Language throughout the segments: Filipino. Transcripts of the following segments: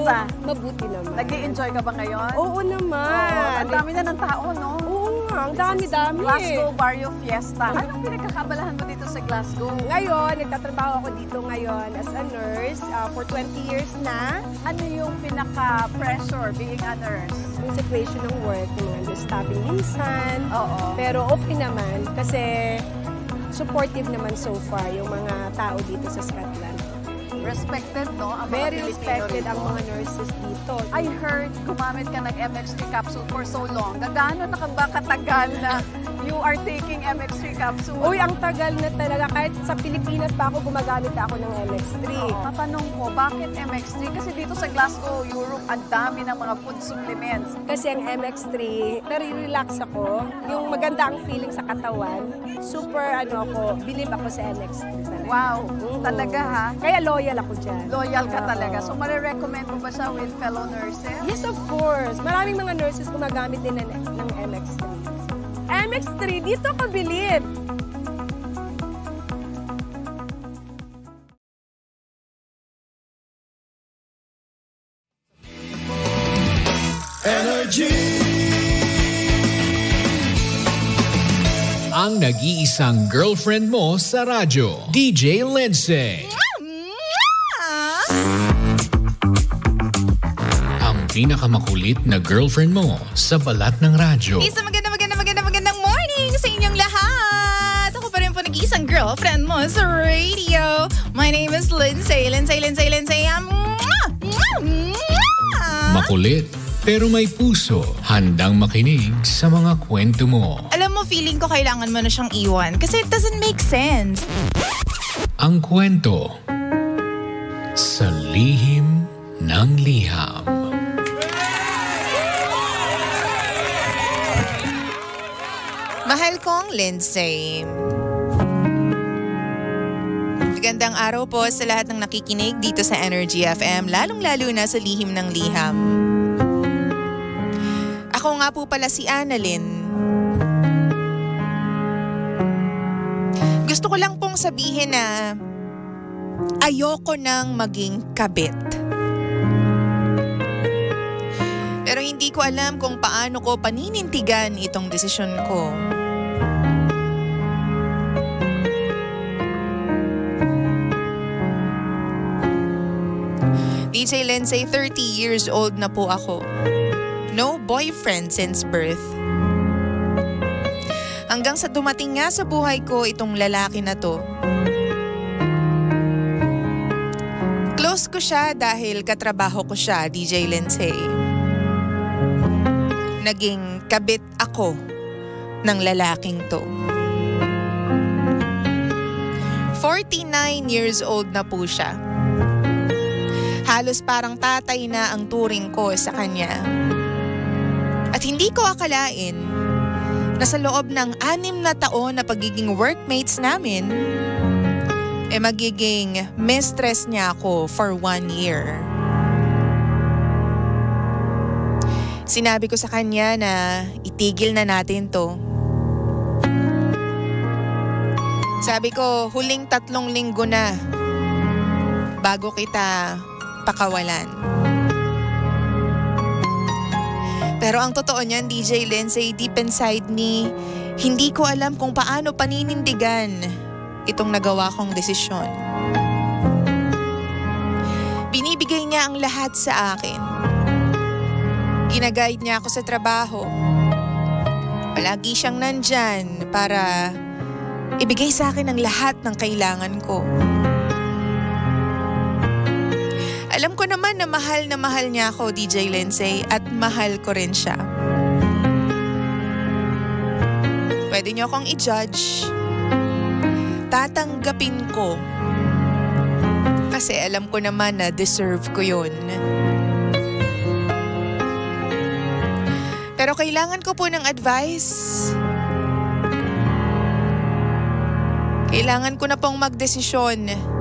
Kamusta? Mabuti naman. Nag-i-enjoy ka ba ngayon? Oo naman. Ang dami na ng tao, no? Oo nga, ang dami-dami. Glasgow Barrio Fiesta. Anong pinagkakabalahan mo dito sa Glasgow? Ngayon, nagtatrabaho ako dito ngayon as a nurse for 20 years na. Ano yung pinaka-pressure being a nurse? Yung situation ng work, yung mga understaffing minsan. Oo. Pero okay naman kasi supportive naman so far yung mga tao dito sa Scotland. Respected, no? Ang mga Very Pilipino respected rito. ang mga nurses dito. I heard gumamit ka ng MX3 capsule for so long. Gaano na ka ba katagal na you are taking MX3 capsule? Uy, ang tagal na talaga. Kahit sa Pilipinas pa ako, gumagamit na ako ng MX3. Tatanong ko, bakit MX3? Kasi dito sa Glasgow, Europe, ang dami ng mga food supplements. Kasi ang MX3, nare-relax ako. Yung maganda ang feeling sa katawan. Super, believe ako sa MX3 talaga. Wow, talaga ha? Kaya loyal ako dyan. Loyal ka talaga. So, marirecommend mo ba siya with fellow nurses? Yes, of course. Maraming mga nurses gumagamit din ng MX3. MX3, dito ko bilib. Energy! Ang nag-iisang girlfriend mo sa radyo, DJ Lindsay. Ang pinakamakulit na girlfriend mo sa balat ng radyo. Isang magandang morning sa inyong lahat. Ako pa rin po nag-iisang girlfriend mo sa radio. My name is Lindsay. Makulit, pero may puso. Handang makinig sa mga kwento mo. Alam mo, feeling ko kailangan mo na siyang iwan kasi it doesn't make sense. Ang kwento sa lihim ng liham. Mahal kong Lindsay. Magandang araw po sa lahat ng nakikinig dito sa Energy FM, lalong-lalo na sa lihim ng liham. Ako nga po pala si Annalyn. Gusto ko lang pong sabihin na ayoko nang maging kabit. Pero hindi ko alam kung paano ko paninintigan itong desisyon ko. DJ Lindsay, 30 years old na po ako. No boyfriend since birth. Hanggang sa dumating nga sa buhay ko itong lalaki na to. Close ko siya dahil katrabaho ko siya, DJ Lindsay. Naging kabit ako ng lalaking to. 49 years old na po siya. Halos parang tatay na ang turing ko sa kanya. At hindi ko akalain na sa loob ng 6 na taon na pagiging workmates namin, magiging mistress niya ako for 1 year. Sinabi ko sa kanya na itigil na natin to. Sabi ko, huling 3 linggo na bago kita pakawalan. Pero ang totoo niyan, DJ Lindsay, deep inside me, hindi ko alam kung paano paninindigan itong nagawa kong desisyon. Binibigay niya ang lahat sa akin. Ginaguide niya ako sa trabaho. Palagi siyang nandyan para ibigay sa akin ang lahat ng kailangan ko. Alam ko naman na mahal niya ako, DJ Lindsay, at mahal ko rin siya. Pwede niyo akong i-judge. Tatanggapin ko. Kasi alam ko naman na deserve ko yun. Pero kailangan ko po ng advice. Kailangan ko na pong magdesisyon.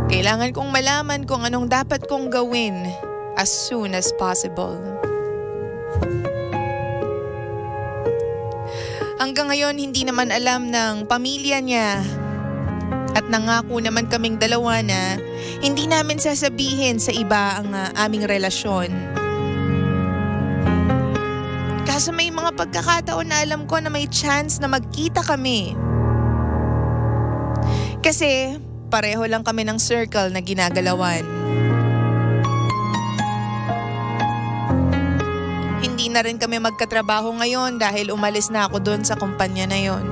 Kailangan kong malaman kung anong dapat kong gawin as soon as possible. Hanggang ngayon, hindi naman alam ng pamilya niya at nangako naman kaming dalawa na Hindi namin sasabihin sa iba ang aming relasyon. Kaso may mga pagkakataon na alam ko na may chance na magkita kami. Kasi pareho lang kami ng circle na ginagalawan. Hindi na rin kami magkatrabaho ngayon dahil umalis na ako doon sa kumpanya na yon.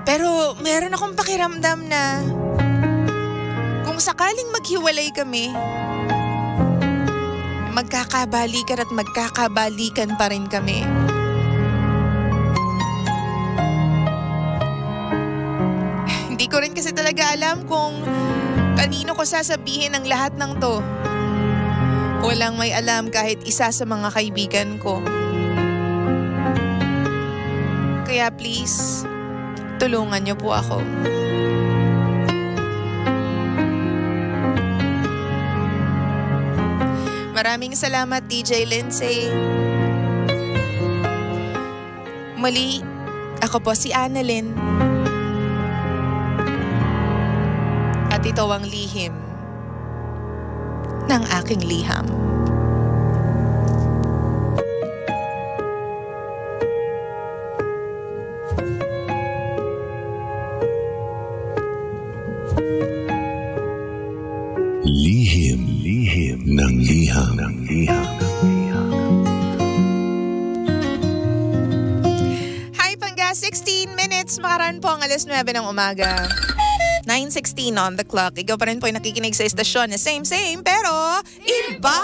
Pero meron akong pakiramdam na kung sakaling maghiwalay kami, magkakabalikan at magkakabalikan pa rin kami. Hindi ko rin kasi talaga alam kung kanino ko sasabihin ang lahat ng to. Walang may alam kahit isa sa mga kaibigan ko. Kaya please, tulungan niyo po ako. Maraming salamat, DJ Lindsay. Muli, ako po si Annalyn. At ito ang lihim ng aking liham. Lihim ng liham. Hi, Pangga! 16 minutes. Makaran po ang 9:00 ng umaga. 9:16 on the clock. Ikaw pa rin po ay nakikinig sa estasyon na same, pero iba!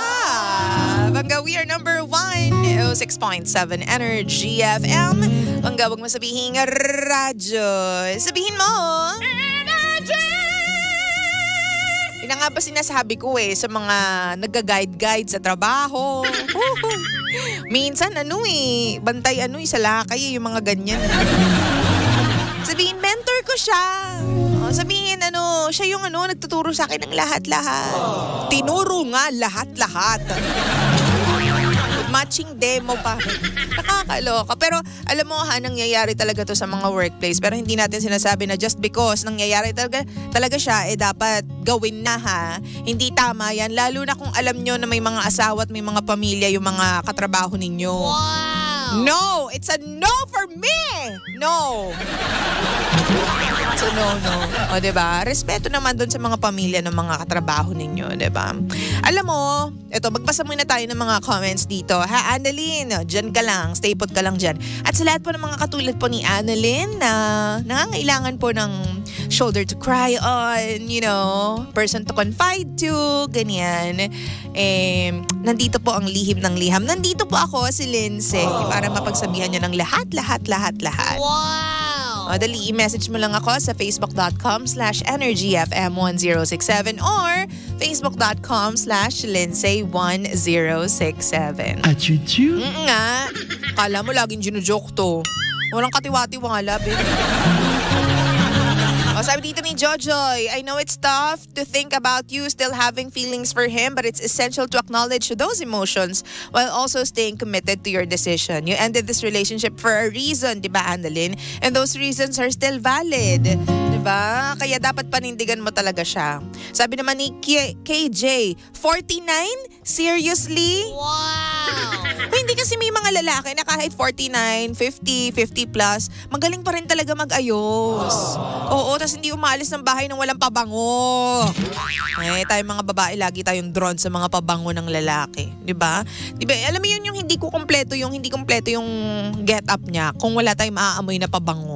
Pangga, we are number 106.7 Energy FM. Pangga, huwag mo sabihin radyo. Sabihin mo! Yun nga ba sinasabi ko sa mga nagga-guide sa trabaho. Minsan bantay sa lakay yung mga ganyan. Sabihin, mentor ko siya. Sabihin, siya yung nagtuturo sa akin ng lahat-lahat. Tinuro nga lahat-lahat. Matching demo pa. Nakakaloka. Pero alam mo nangyayari talaga to sa mga workplace. Pero hindi natin sinasabi na just because nangyayari talaga siya, dapat gawin na Hindi tama yan. Lalo na kung alam nyo na may mga asawa at may mga pamilya yung mga katrabaho ninyo. Wow! No! It's a no for me! No! So no. O diba? Respeto naman dun sa mga pamilya ng mga katrabaho ninyo, diba? Alam mo, magbasa muna tayo ng mga comments dito. Annalyn, dyan ka lang. Stay put ka lang dyan. At sa lahat po ng mga katulad po ni Annalyn na nangangailangan po ng shoulder to cry on, person to confide to, ganyan. Nandito po ang lihim ng liham. Nandito po ako, si Lindsay, para mapagsabihan niyo ng lahat. Wow! Dali, i-message mo lang ako sa facebook.com/energyfm1067 or facebook.com/lindsay1067. Achuchu? Nga. Kala mo laging ginujoke to. Walang katiwa-tiwala, babe. Sabi dito ni Jojoy, I know it's tough to think about you still having feelings for him, but it's essential to acknowledge those emotions while also staying committed to your decision. You ended this relationship for a reason, di ba, Annalyn? And those reasons are still valid. Di ba? Kaya dapat panindigan mo talaga siya. Sabi naman ni KJ, 49? Seriously? Wow! Hindi kasi may mga lalaki na kahit 49, 50, 50 plus, magaling pa rin talaga mag-ayos. Oo, tas hindi umaalis ng bahay nang walang pabango. Tayong mga babae, lagi tayong drawn sa mga pabango ng lalaki. Diba? Alam mo yun yung hindi kompleto yung get up niya kung wala tayong maaamoy na pabango.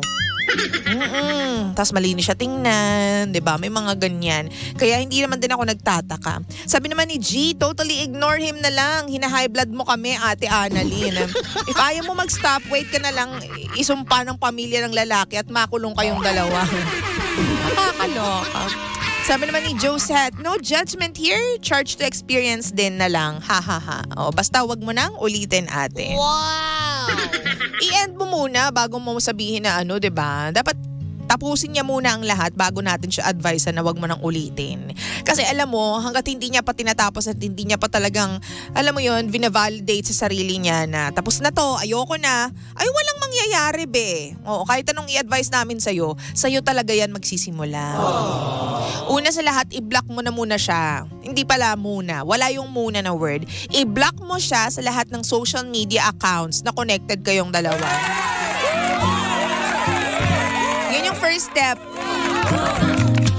Tapos malinis siya tingnan, 'di ba? May mga ganyan. Kaya hindi naman din ako nagtataka. Sabi naman ni G, totally ignore him na lang. Hina-high blood mo kami, Ate Annalyn. If ayaw mo mag-stop, wait ka na lang, isumpa ng pamilya ng lalaki at makulong kayong dalawa. Nakakaloka. Sabi naman ni Josette, no judgment here, charge to experience din na lang. Basta wag mo nang ulitin, ate. Wow! I-end mo muna bago mo sabihin na diba? Dapat tapusin niya muna ang lahat bago natin siya advise na wag mo nang ulitin. Kasi alam mo, hanggat hindi niya pa tinatapos at hindi niya pa talagang, alam mo yun, vina-validate sa sarili niya na tapos na to, ayoko na, ay walang mangyayari be. Oo, kahit anong i-advise namin sa'yo talaga yan magsisimula. Una sa lahat, i-block mo na muna siya. Hindi pala muna, wala yung muna na word. I-block mo siya sa lahat ng social media accounts na connected kayong dalawa. Yun yung first step.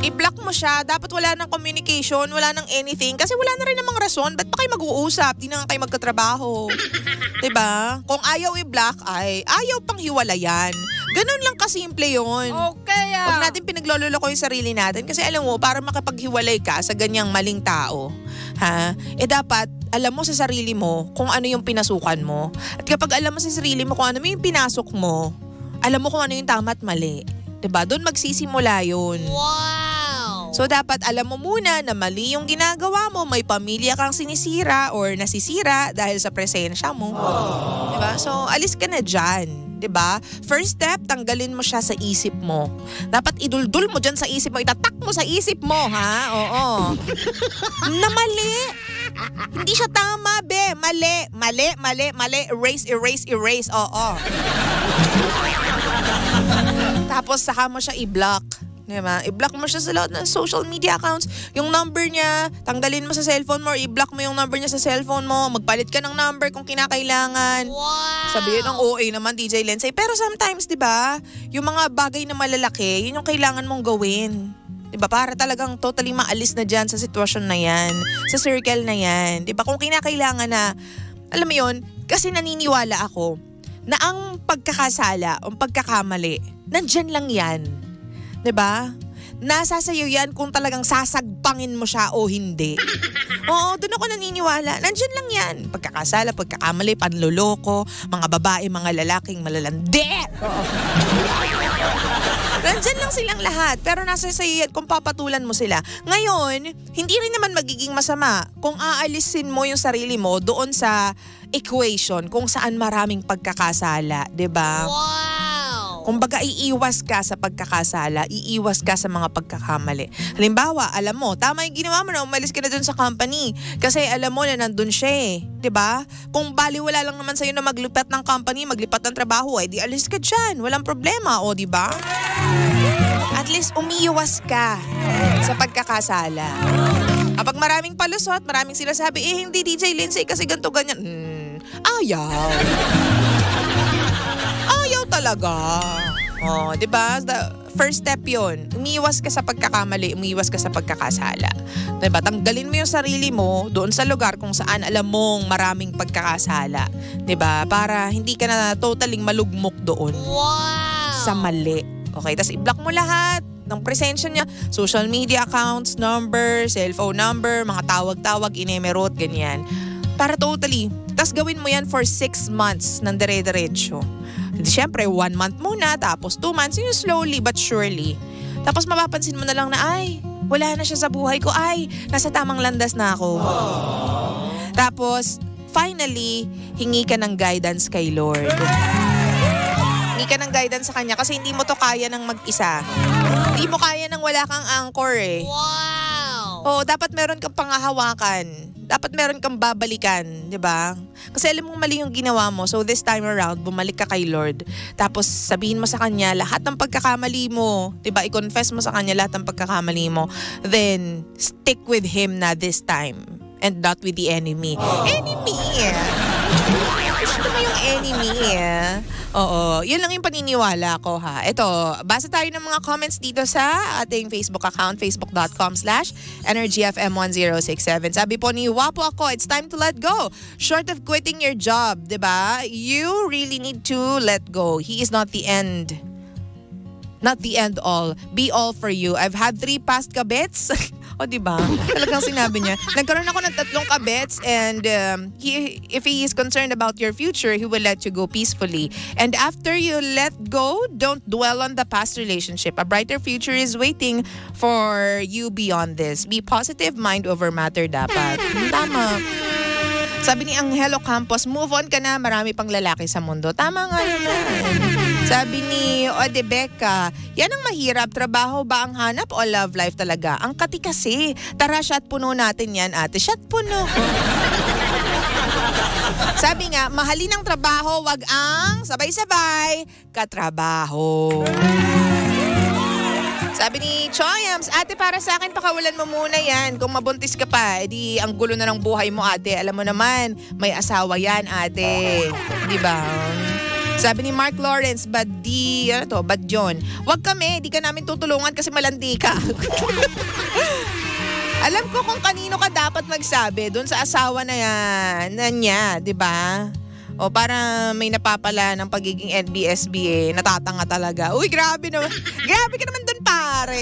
I-block mo siya. Dapat wala ng communication, wala ng anything. Kasi wala na rin namang rason. Ba't pa kayo mag-uusap? Di na nga kayo magkatrabaho. Diba? Kung ayaw i-block, ay ayaw pang hiwalayan. Ganun lang kasimple yun. Okay. Huwag natin pinagloloko yung sarili natin. Kasi alam mo, para makapaghiwalay ka sa ganyang maling tao, dapat alam mo sa sarili mo kung ano yung pinasukan mo. At kapag alam mo sa sarili mo kung ano yung pinasok mo, alam mo kung ano yung tama at mali. Diba? Doon magsisimula yun. Wow! So dapat alam mo muna na mali yung ginagawa mo, may pamilya kang sinisira or nasisira dahil sa presensya mo. Diba? So alis ka na dyan. Diba? First step, tanggalin mo siya sa isip mo. Dapat iduldul mo dyan sa isip mo, itatak mo sa isip mo, ha? Oo. Na mali. Hindi siya tama, be. Mali. Erase. Oo. Tapos saka mo siya i-block. Diba? I-block mo siya sa lahat ng social media accounts. Yung number niya, tanggalin mo sa cellphone mo or i-block mo yung number niya sa cellphone mo. Magpalit ka ng number kung kinakailangan. Wow! Sabihin ng OA naman, DJ Lindsay. Pero sometimes, diba, yung mga bagay na malalaki, yun yung kailangan mong gawin. Diba? Para talagang totally maalis na dyan sa sitwasyon na yan, sa circle na yan. Diba? Kung kinakailangan na, alam mo yun, kasi naniniwala ako na ang pagkakasala, ang pagkakamali, nandyan lang yan. 'Di ba? Nasa sayo yan kung talagang sasagpangin mo siya o hindi. Oo, doon ako naniniwala. Nandyan lang yan. Pagkakasala, pagkakamali, panloloko, mga babae, mga lalaking malalandi. Nandyan lang silang lahat. Pero nasa sayo yan kung papatulan mo sila. Ngayon, hindi rin naman magiging masama kung aalisin mo yung sarili mo doon sa equation kung saan maraming pagkakasala. 'Di ba? Wow! Kumbaga, iiwas ka sa pagkakasala, iiwas ka sa mga pagkakamali. Halimbawa, alam mo, tama yung ginawa mo na umalis ka na dun sa company kasi alam mo na nandun siya eh. 'Di ba? Kung baliwala lang naman sa'yo na maglipat ng company, maglipat ng trabaho, di alis ka dyan. Walang problema, o 'di ba? At least umiiwas ka sa pagkakasala. Kapag maraming palusot, maraming sinasabi, hindi DJ Lindsay kasi ganito ganyan. Ayaw. Ayaw talaga. Oh, 'di ba? First step 'yon. Umiiwas ka sa pagkakamali, umiiwas ka sa pagkakasala. 'Di ba? Tanggalin mo yung sarili mo doon sa lugar kung saan alam mong maraming pagkakasala, 'di ba? Para hindi ka na totally malugmok doon. Wow! Sa mali. Okay, tas i-block mo lahat ng presensya niya, social media accounts, number, cellphone number, mga tawag-tawag, inemerot, ganyan. Para totally. Tas gawin mo yan for 6 months ng dire-diretso. Siyempre, 1 month muna, tapos 2 months, yun slowly but surely. Tapos mapapansin mo na lang na, ay, wala na siya sa buhay ko, ay, nasa tamang landas na ako. Tapos, finally, hingi ka ng guidance kay Lord. Hingi ka ng guidance sa Kanya kasi hindi mo to kaya ng mag-isa. Hindi mo kaya ng wala kang anchor eh. Wow! Oo, dapat meron kang pangahawakan. Dapat meron kang babalikan, di ba? Kasi alam mong mali yung ginawa mo. So this time around, bumalik ka kay Lord. Tapos sabihin mo sa Kanya lahat ng pagkakamali mo. Di ba? I-confess mo sa Kanya lahat ng pagkakamali mo. Then, stick with Him na this time. And not with the enemy. Enemy! Gusto mo yung enemy eh. Oo, yun lang yung paniniwala ko ha. Ito, basa tayo ng mga comments dito sa ating Facebook account, facebook.com/energyfm1067. Sabi po ni Wapo ako, it's time to let go. Short of quitting your job, diba? You really need to let go. He is not the end. Not the end all. Be all for you. I've had 3 past kabets. O diba? Talagang sinabi niya. Nagkaroon ako ng 3 kabets and if he is concerned about your future, he will let you go peacefully. And after you let go, don't dwell on the past relationship. A brighter future is waiting for you beyond this. Be positive, mind over matter dapat. Tama. Sabi ni Angelo Campos, move on ka na, marami pang lalaki sa mundo. Tama nga naman. Sabi ni Odebeka, Yan ang mahirap. Trabaho ba ang hanap o love life talaga? Ang kati kasi. Tara, shot puno natin yan, ate. Shot puno. Sabi nga, mahalin ang trabaho, wag ang sabay-sabay katrabaho. Sabi ni Choyams, ate, para sa akin, pakawalan mo muna yan. Kung mabuntis ka pa, edi ang gulo na ng buhay mo, ate. Alam mo naman, may asawa yan, ate. Diba? Sabi ni Mark Lawrence, bad John. Wag kami, di ka namin tutulungan kasi malandi ka. Alam ko kung kanino ka dapat magsabi doon sa asawa na niya, di ba? O para may napapala ng pagiging NBSBA, natatanga talaga. Uy, grabe naman. Grabe ka naman doon, pare.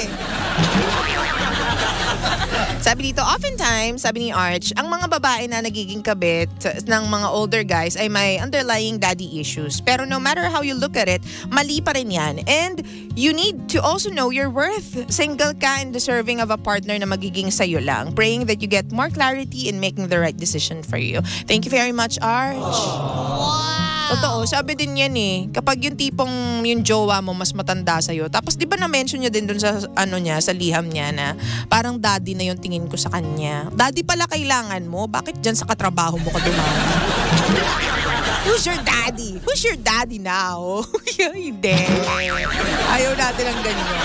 Sabi dito, oftentimes, sabi ni Arch, ang mga babae na nagiging kabit ng mga older guys ay may underlying daddy issues. Pero no matter how you look at it, mali pa rin yan. And you need to also know your worth. Single ka and deserving of a partner na magiging sa'yo lang. Praying that you get more clarity in making the right decision for you. Thank you very much, Arch. Wow! Totoo, sabi din yan eh. Kapag yung tipong yung jowa mo mas matanda sa'yo. Tapos di ba na-mention niya din dun sa sa liham niya na parang daddy na yung tingin ko sa kanya. Daddy pala kailangan mo? Bakit dyan sa katrabaho mo ka dumami? Who's your daddy? Who's your daddy now? Hindi. Ayaw natin ang ganyan.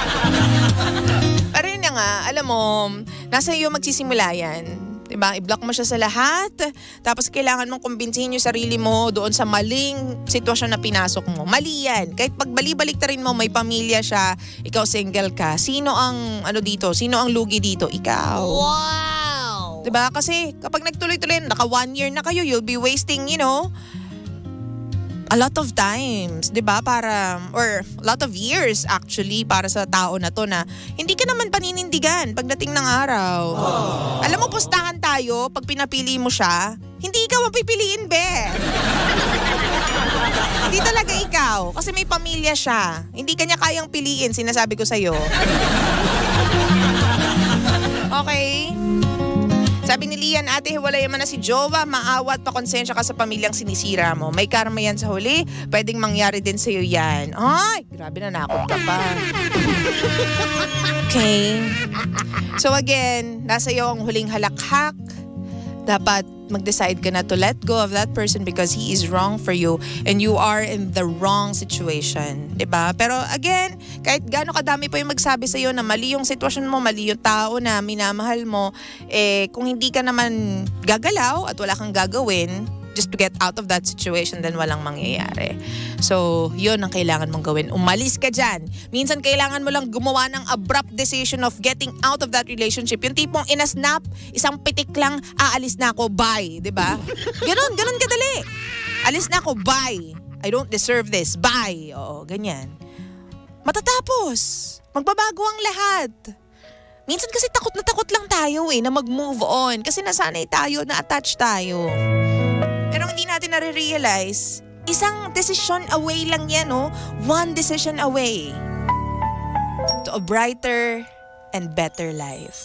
Pero yun nga, alam mo, nasa iyo magsisimula yan. Diba? I-block mo siya sa lahat. Tapos kailangan mong kumbinsihin yung sarili mo doon sa maling sitwasyon na pinasok mo. Mali yan. Kahit pag balik ta rin mo, may pamilya siya, ikaw single ka. Sino ang dito? Sino ang lugi dito? Ikaw. Wow! Diba? Kasi kapag nagtuloy-tuloy, naka 1 year na kayo, you'll be wasting, a lot of times, 'di ba? Or a lot of years actually para sa tao na to na hindi ka naman paninindigan pagdating ng araw. Alam mo, pustahan tayo, pag pinapili mo siya, hindi ikaw ang pipiliin, be. Hindi talaga ikaw, kasi may pamilya siya. Hindi kanya kayang piliin, sinasabi ko sa'yo. Okay? Sabi ni Lian, ate, hiwalay man na si jowa, maawat pa konsensya ka sa pamilyang sinisira mo. May karma yan sa huli, pwedeng mangyari din sa'yo yan. Ay, grabe na nakot ka pa. Okay. So again, nasa iyo ang huling halakhak. Dapat mag-decide ka na to let go of that person because he is wrong for you and you are in the wrong situation. Diba? Pero again, kahit gaano kadami pa yung magsabi sa'yo na mali yung sitwasyon mo, mali yung tao na minamahal mo, kung hindi ka naman gagalaw at wala kang gagawin just to get out of that situation, then walang mangyayari. So, yun ang kailangan mong gawin. Umalis ka dyan. Minsan kailangan mo lang gumawa ng abrupt decision of getting out of that relationship. Yung tipong inasnap, isang pitik lang, aalis na ako, bye. Diba? Ganon kadali. Alis na ako, bye. I don't deserve this, bye. Oo, ganyan. Matatapos. Magbabago ang lahat. Minsan kasi takot lang tayo na mag-move on. Kasi nasanay tayo, na-attach tayo. Pero hindi natin nare-realize, isang decision away lang yan, One decision away to a brighter and better life.